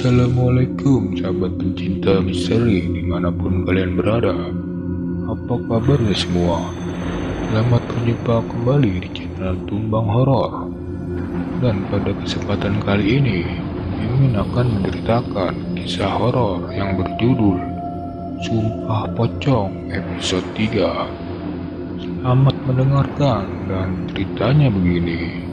Assalamualaikum sahabat pencinta misteri dimanapun kalian berada. Apa kabarnya semua? Selamat berjumpa kembali di channel Tumbang Horor. Dan pada kesempatan kali ini Mimin akan menceritakan kisah horor yang berjudul Sumpah Pocong episode 3. Selamat mendengarkan, dan ceritanya begini.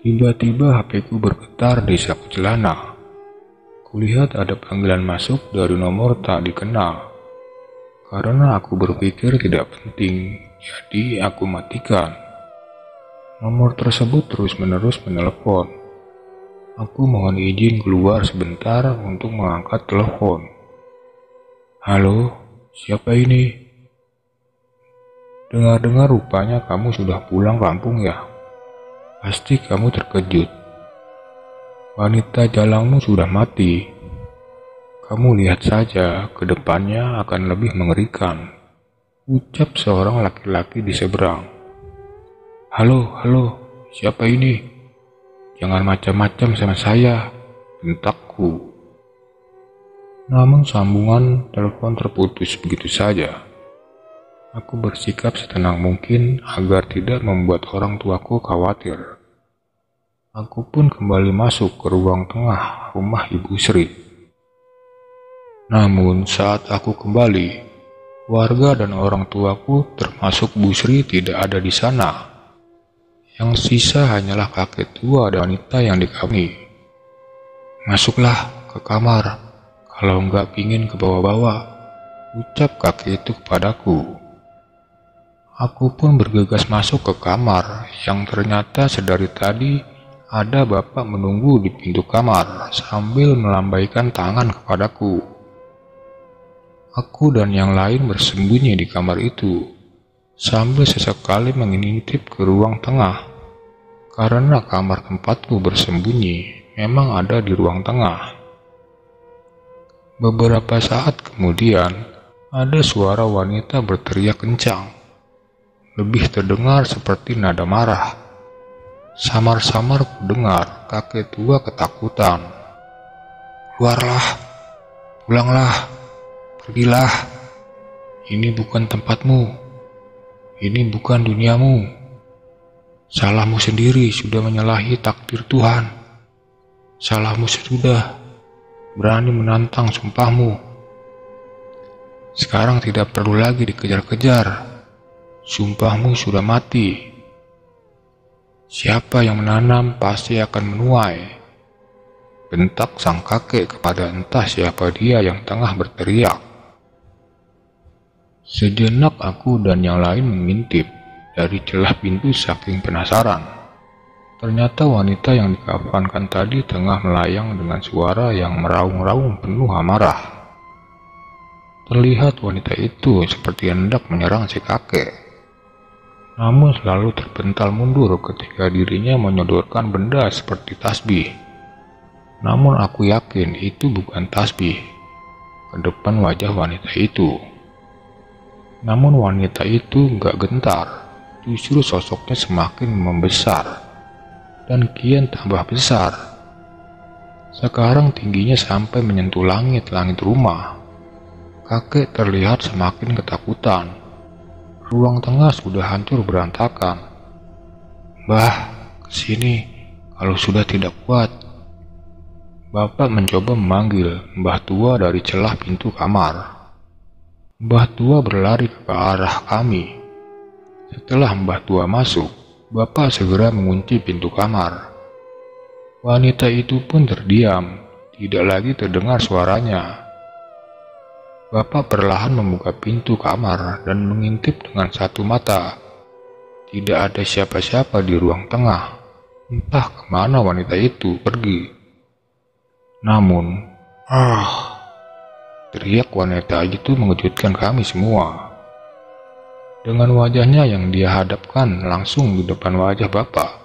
Tiba-tiba HP-ku bergetar di saku celana. Kulihat ada panggilan masuk dari nomor tak dikenal. Karena aku berpikir tidak penting, jadi aku matikan. Nomor tersebut terus-menerus menelepon. Aku mohon izin keluar sebentar untuk mengangkat telepon. Halo, siapa ini? Dengar-dengar rupanya kamu sudah pulang kampung ya? Pasti kamu terkejut. Wanita jalangmu sudah mati. Kamu lihat saja, ke depannya akan lebih mengerikan, ucap seorang laki-laki di seberang. Halo, siapa ini? Jangan macam-macam sama saya, bentakku. Namun sambungan telepon terputus begitu saja. Aku bersikap setenang mungkin agar tidak membuat orang tuaku khawatir. Aku pun kembali masuk ke ruang tengah rumah Ibu Sri. Namun saat aku kembali, warga dan orang tuaku termasuk Bu Sri tidak ada di sana. Yang sisa hanyalah kakek tua dan wanita yang dikami. Masuklah ke kamar, kalau nggak pingin ke bawah-bawah, ucap kakek itu kepadaku. Aku pun bergegas masuk ke kamar, yang ternyata sedari tadi ada bapak menunggu di pintu kamar sambil melambaikan tangan kepadaku. Aku dan yang lain bersembunyi di kamar itu, sambil sesekali mengintip ke ruang tengah, karena kamar tempatku bersembunyi memang ada di ruang tengah. Beberapa saat kemudian, ada suara wanita berteriak kencang. Lebih terdengar seperti nada marah. Samar-samar ku dengar kakek tua ketakutan. Keluarlah, pulanglah, pergilah. Ini bukan tempatmu. Ini bukan duniamu. Salahmu sendiri sudah menyalahi takdir Tuhan. Salahmu sudah berani menantang sumpahmu. Sekarang tidak perlu lagi dikejar-kejar. Sumpahmu sudah mati. Siapa yang menanam pasti akan menuai, bentak sang kakek kepada entah siapa dia yang tengah berteriak. Sejenak aku dan yang lain mengintip dari celah pintu saking penasaran. Ternyata wanita yang dikafankan tadi tengah melayang dengan suara yang meraung-raung penuh amarah. Terlihat wanita itu seperti hendak menyerang si kakek, namun selalu terpental mundur ketika dirinya menyodorkan benda seperti tasbih. Namun aku yakin itu bukan tasbih ke depan wajah wanita itu. Namun wanita itu gak gentar, justru sosoknya semakin membesar dan kian tambah besar. Sekarang tingginya sampai menyentuh langit-langit rumah. Kakek terlihat semakin ketakutan. Ruang tengah sudah hancur berantakan. "Mbah, kesini kalau sudah tidak kuat." Bapak mencoba memanggil Mbah Tua dari celah pintu kamar. Mbah Tua berlari ke arah kami. Setelah Mbah Tua masuk, Bapak segera mengunci pintu kamar. Wanita itu pun terdiam, tidak lagi terdengar suaranya. Bapak perlahan membuka pintu kamar dan mengintip dengan satu mata. Tidak ada siapa-siapa di ruang tengah. Entah kemana wanita itu pergi. Namun, teriak wanita itu mengejutkan kami semua. Dengan wajahnya yang dia hadapkan langsung di depan wajah Bapak.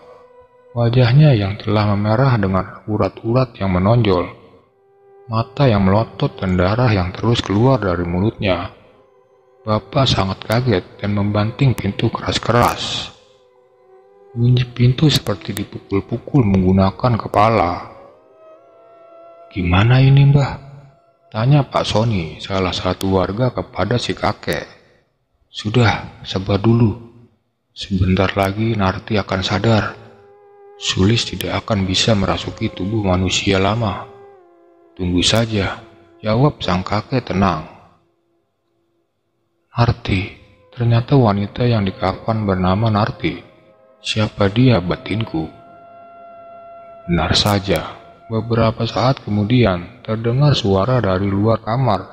Wajahnya yang telah memerah dengan urat-urat yang menonjol, mata yang melotot dan darah yang terus keluar dari mulutnya. Bapak sangat kaget dan membanting pintu keras-keras. Bunyi pintu seperti dipukul-pukul menggunakan kepala. "Gimana ini, Mbah?" tanya Pak Sony, salah satu warga kepada si kakek. "Sudah, sabar dulu. Sebentar lagi Narti akan sadar. Sulis tidak akan bisa merasuki tubuh manusia lama. Tunggu saja," jawab sang kakek tenang. Narti, ternyata wanita yang dikafan bernama Narti. Siapa dia, batinku? Benar saja, beberapa saat kemudian terdengar suara dari luar kamar.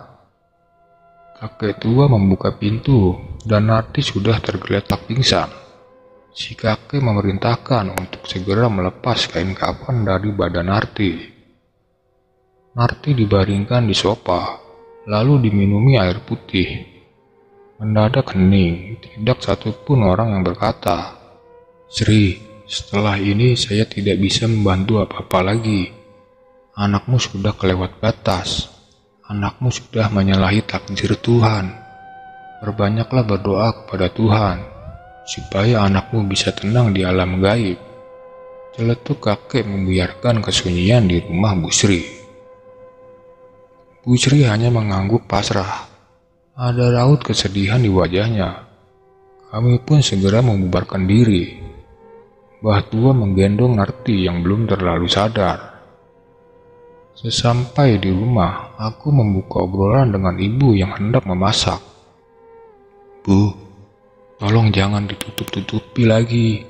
Kakek tua membuka pintu dan Narti sudah tergeletak pingsan. Si kakek memerintahkan untuk segera melepas kain kafan dari badan Narti. Narti dibaringkan di sofa, lalu diminumi air putih. Mendadak hening, tidak satupun orang yang berkata, "Sri, setelah ini saya tidak bisa membantu apa-apa lagi. Anakmu sudah kelewat batas. Anakmu sudah menyalahi takdir Tuhan. Perbanyaklah berdoa kepada Tuhan supaya anakmu bisa tenang di alam gaib." Celetuk kakek membiarkan kesunyian di rumah Bu Sri. Bu Sri hanya mengangguk pasrah. Ada raut kesedihan di wajahnya. Kami pun segera membubarkan diri. Mbah Tua menggendong Narti yang belum terlalu sadar. Sesampai di rumah, aku membuka obrolan dengan ibu yang hendak memasak. "Bu, tolong jangan ditutup-tutupi lagi.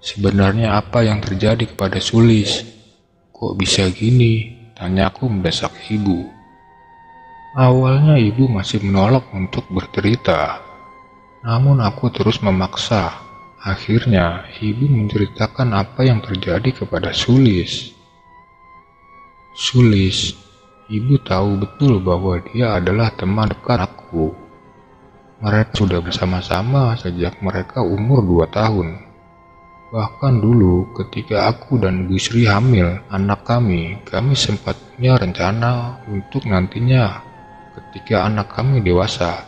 Sebenarnya apa yang terjadi kepada Sulis? Kok bisa gini?" tanyaku mendesak ibu. Awalnya ibu masih menolak untuk bercerita, namun aku terus memaksa. Akhirnya ibu menceritakan apa yang terjadi kepada Sulis. Sulis, ibu tahu betul bahwa dia adalah teman dekat aku. Mereka sudah bersama-sama sejak mereka umur 2 tahun. Bahkan dulu ketika aku dan Bu Sri hamil anak kami sempat punya rencana untuk nantinya ketika anak kami dewasa,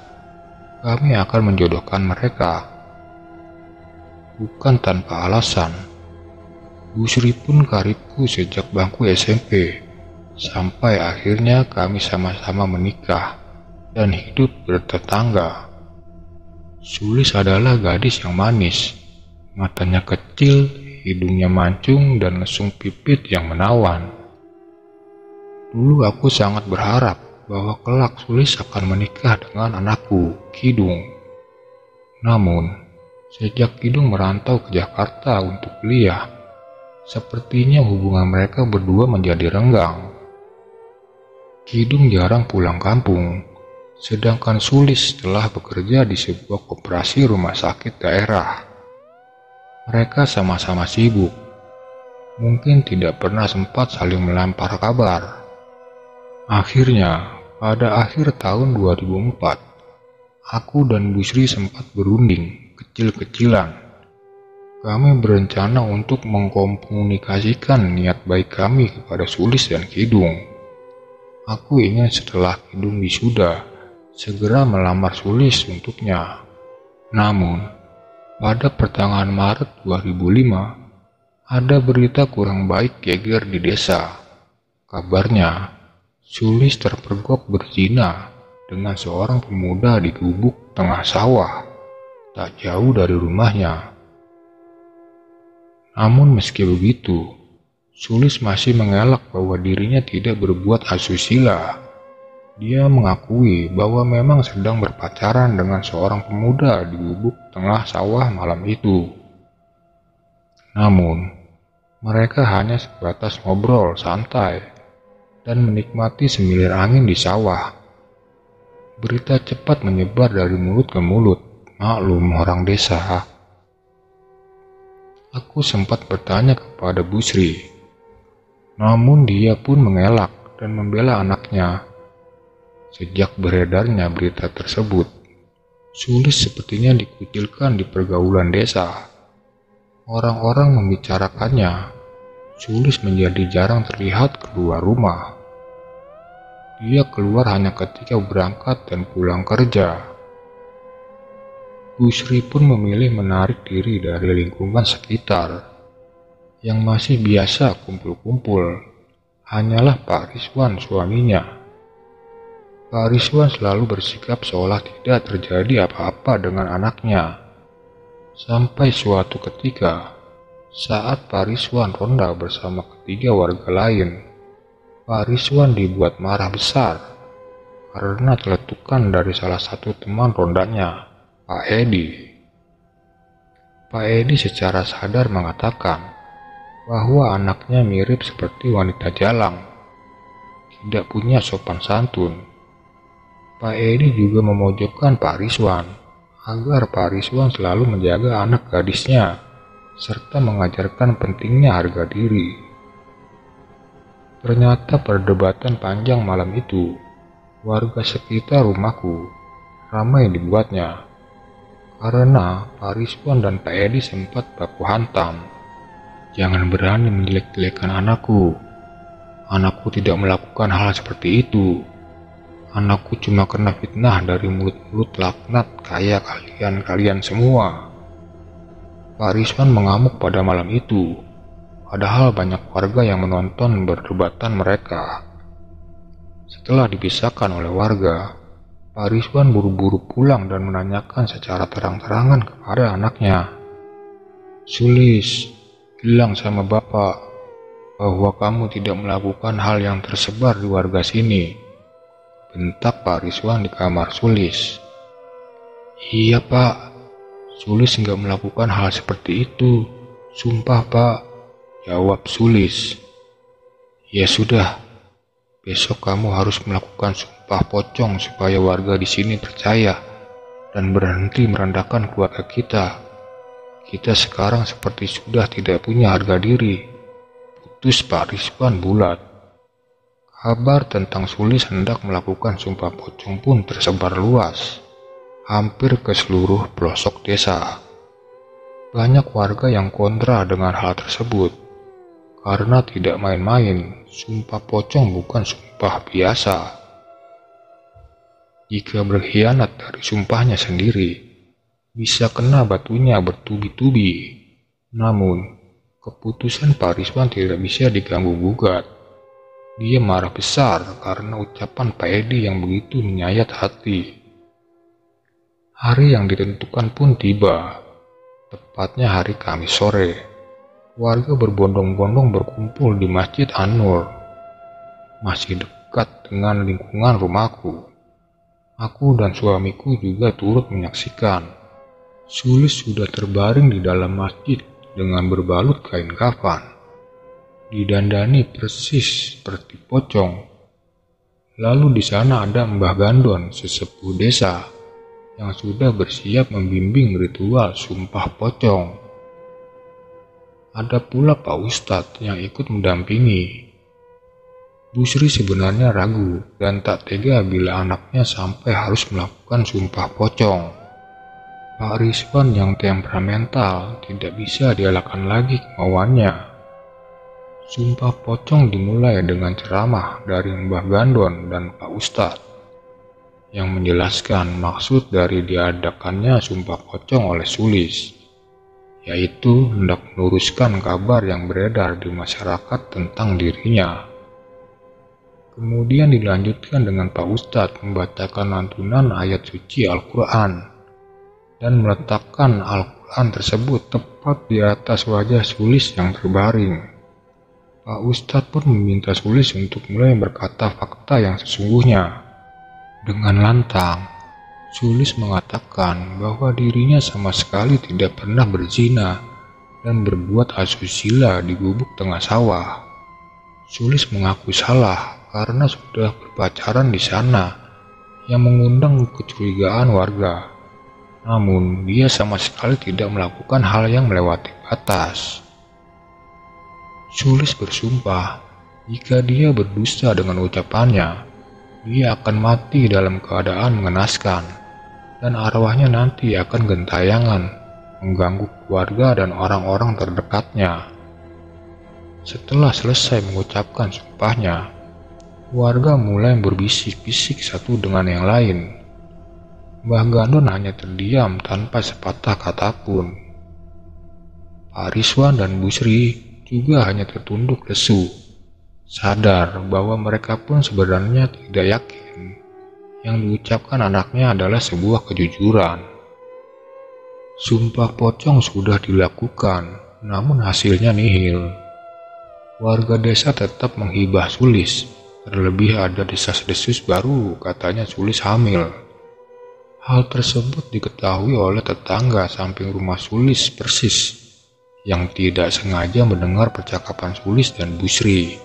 kami akan menjodohkan mereka. Bukan tanpa alasan, Bu Sri pun karibku sejak bangku SMP, sampai akhirnya kami sama-sama menikah dan hidup bertetangga. Sulis adalah gadis yang manis, matanya kecil, hidungnya mancung, dan lesung pipit yang menawan. Dulu aku sangat berharap bahwa kelak Sulis akan menikah dengan anakku, Kidung. Namun, sejak Kidung merantau ke Jakarta untuk kuliah, sepertinya hubungan mereka berdua menjadi renggang. Kidung jarang pulang kampung, sedangkan Sulis telah bekerja di sebuah koperasi rumah sakit daerah. Mereka sama-sama sibuk, mungkin tidak pernah sempat saling melempar kabar. Akhirnya, pada akhir tahun 2004, aku dan Bu Sri sempat berunding kecil-kecilan. Kami berencana untuk mengkomunikasikan niat baik kami kepada Sulis dan Kidung. Aku ingin setelah Kidung wisuda, segera melamar Sulis untuknya. Namun, pada pertengahan Maret 2005, ada berita kurang baik geger di desa. Kabarnya, Sulis terpergok berzina dengan seorang pemuda di gubuk tengah sawah, tak jauh dari rumahnya. Namun meski begitu, Sulis masih mengelak bahwa dirinya tidak berbuat asusila. Dia mengakui bahwa memang sedang berpacaran dengan seorang pemuda di gubuk tengah sawah malam itu. Namun, mereka hanya sebatas ngobrol santai dan menikmati semilir angin di sawah. Berita cepat menyebar dari mulut ke mulut, maklum orang desa. Aku sempat bertanya kepada Busri, namun dia pun mengelak dan membela anaknya. Sejak beredarnya berita tersebut, Sulis sepertinya dikucilkan di pergaulan desa. Orang-orang membicarakannya, Sulis menjadi jarang terlihat keluar rumah. Dia keluar hanya ketika berangkat dan pulang kerja. Busri pun memilih menarik diri dari lingkungan sekitar. Yang masih biasa kumpul-kumpul hanyalah Pak Rizwan suaminya. Pak Rizwan selalu bersikap seolah tidak terjadi apa-apa dengan anaknya. Sampai suatu ketika, saat Pak Rizwan ronda bersama ketiga warga lain, Pak Rizwan dibuat marah besar karena celetukan dari salah satu teman rondanya, Pak Edi. Pak Edi secara sadar mengatakan bahwa anaknya mirip seperti wanita jalang, tidak punya sopan santun. Pak Edi juga memojokkan Pak Rizwan agar Pak Rizwan selalu menjaga anak gadisnya serta mengajarkan pentingnya harga diri. Ternyata perdebatan panjang malam itu, warga sekitar rumahku ramai dibuatnya karena Pak Rizwan dan Pak Edi sempat baku hantam. Jangan berani menjelek-jelekan anakku. Anakku tidak melakukan hal seperti itu. Anakku cuma kena fitnah dari mulut-mulut laknat kayak kalian semua. Pak Rizwan mengamuk pada malam itu, padahal banyak warga yang menonton perdebatan mereka. Setelah dipisahkan oleh warga, Pak Rizwan buru-buru pulang dan menanyakan secara terang-terangan kepada anaknya. Sulis, bilang sama bapak bahwa kamu tidak melakukan hal yang tersebar di warga sini. Bentak Pak Rizwan di kamar Sulis. Iya pak, Sulis nggak melakukan hal seperti itu. Sumpah pak, jawab Sulis. Ya sudah, besok kamu harus melakukan sumpah pocong supaya warga di sini percaya dan berhenti merendahkan keluarga kita. Kita sekarang seperti sudah tidak punya harga diri. Putus Pak Rizwan bulat. Kabar tentang Sulis hendak melakukan sumpah pocong pun tersebar luas, hampir ke seluruh pelosok desa. Banyak warga yang kontra dengan hal tersebut, karena tidak main-main, sumpah pocong bukan sumpah biasa. Jika berkhianat dari sumpahnya sendiri, bisa kena batunya bertubi-tubi. Namun, keputusan Pak Rizwan tidak bisa diganggu-gugat. Dia marah besar karena ucapan Pak Edi yang begitu menyayat hati. Hari yang ditentukan pun tiba, tepatnya hari Kamis sore. Warga berbondong-bondong berkumpul di Masjid An-Nur, masih dekat dengan lingkungan rumahku. Aku dan suamiku juga turut menyaksikan. Sulis sudah terbaring di dalam masjid dengan berbalut kain kafan. Didandani persis seperti pocong. Lalu di sana ada Mbah Gandon, sesepuh desa, yang sudah bersiap membimbing ritual sumpah pocong. Ada pula Pak Ustadz yang ikut mendampingi. Busri sebenarnya ragu dan tak tega bila anaknya sampai harus melakukan sumpah pocong. Pak Rizwan yang temperamental tidak bisa dielakkan lagi kemauannya. Sumpah pocong dimulai dengan ceramah dari Mbah Gandon dan Pak Ustadz yang menjelaskan maksud dari diadakannya sumpah pocong oleh Sulis, yaitu hendak meluruskan kabar yang beredar di masyarakat tentang dirinya. Kemudian dilanjutkan dengan Pak Ustadz membacakan lantunan ayat suci Al-Quran dan meletakkan Al-Quran tersebut tepat di atas wajah Sulis yang terbaring. Pak Ustadz pun meminta Sulis untuk mulai berkata fakta yang sesungguhnya. Dengan lantang, Sulis mengatakan bahwa dirinya sama sekali tidak pernah berzina dan berbuat asusila di gubuk tengah sawah. Sulis mengaku salah karena sudah berpacaran di sana yang mengundang kecurigaan warga. Namun, dia sama sekali tidak melakukan hal yang melewati batas. Sulis bersumpah, jika dia berdusta dengan ucapannya, dia akan mati dalam keadaan mengenaskan, dan arwahnya nanti akan gentayangan, mengganggu keluarga dan orang-orang terdekatnya. Setelah selesai mengucapkan sumpahnya, warga mulai berbisik-bisik satu dengan yang lain. Mbah Gandon hanya terdiam tanpa sepatah kata pun. Pak Rizwan dan Bu Sri juga hanya tertunduk lesu, sadar bahwa mereka pun sebenarnya tidak yakin yang diucapkan anaknya adalah sebuah kejujuran. Sumpah pocong sudah dilakukan, namun hasilnya nihil. Warga desa tetap menghibah Sulis, terlebih ada desas-desus baru katanya Sulis hamil. Hal tersebut diketahui oleh tetangga samping rumah Sulis persis, yang tidak sengaja mendengar percakapan Sulis dan Bu Sri.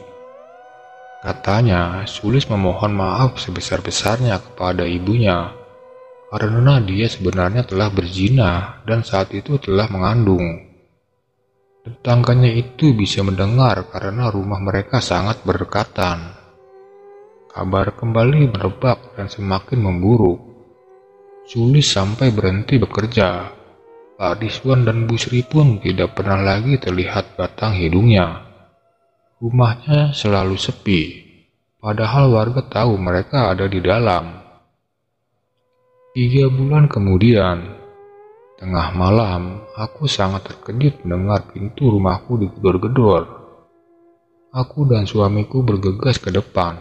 Katanya, Sulis memohon maaf sebesar-besarnya kepada ibunya, karena dia sebenarnya telah berzina dan saat itu telah mengandung. Tetangganya itu bisa mendengar karena rumah mereka sangat berdekatan. Kabar kembali merebak dan semakin memburuk. Sulis sampai berhenti bekerja. Pak Rizwan dan Bu Sri pun tidak pernah lagi terlihat batang hidungnya. Rumahnya selalu sepi, padahal warga tahu mereka ada di dalam. 3 bulan kemudian, tengah malam, aku sangat terkejut mendengar pintu rumahku digedor-gedor. Aku dan suamiku bergegas ke depan.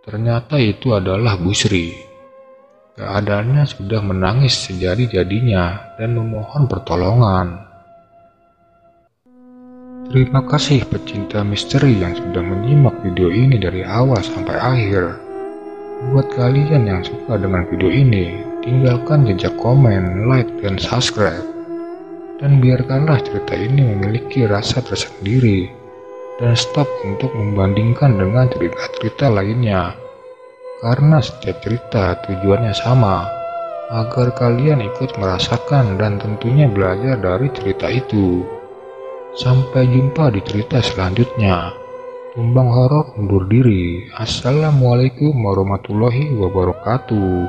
Ternyata itu adalah Bu Sri. Keadaannya sudah menangis sejadi-jadinya dan memohon pertolongan. Terima kasih pecinta misteri yang sudah menyimak video ini dari awal sampai akhir. Buat kalian yang suka dengan video ini, tinggalkan jejak komen, like, dan subscribe. Dan biarkanlah cerita ini memiliki rasa tersendiri, dan stop untuk membandingkan dengan cerita-cerita lainnya. Karena setiap cerita tujuannya sama, agar kalian ikut merasakan dan tentunya belajar dari cerita itu. Sampai jumpa di cerita selanjutnya. Tumbang horor undur diri. Assalamualaikum warahmatullahi wabarakatuh.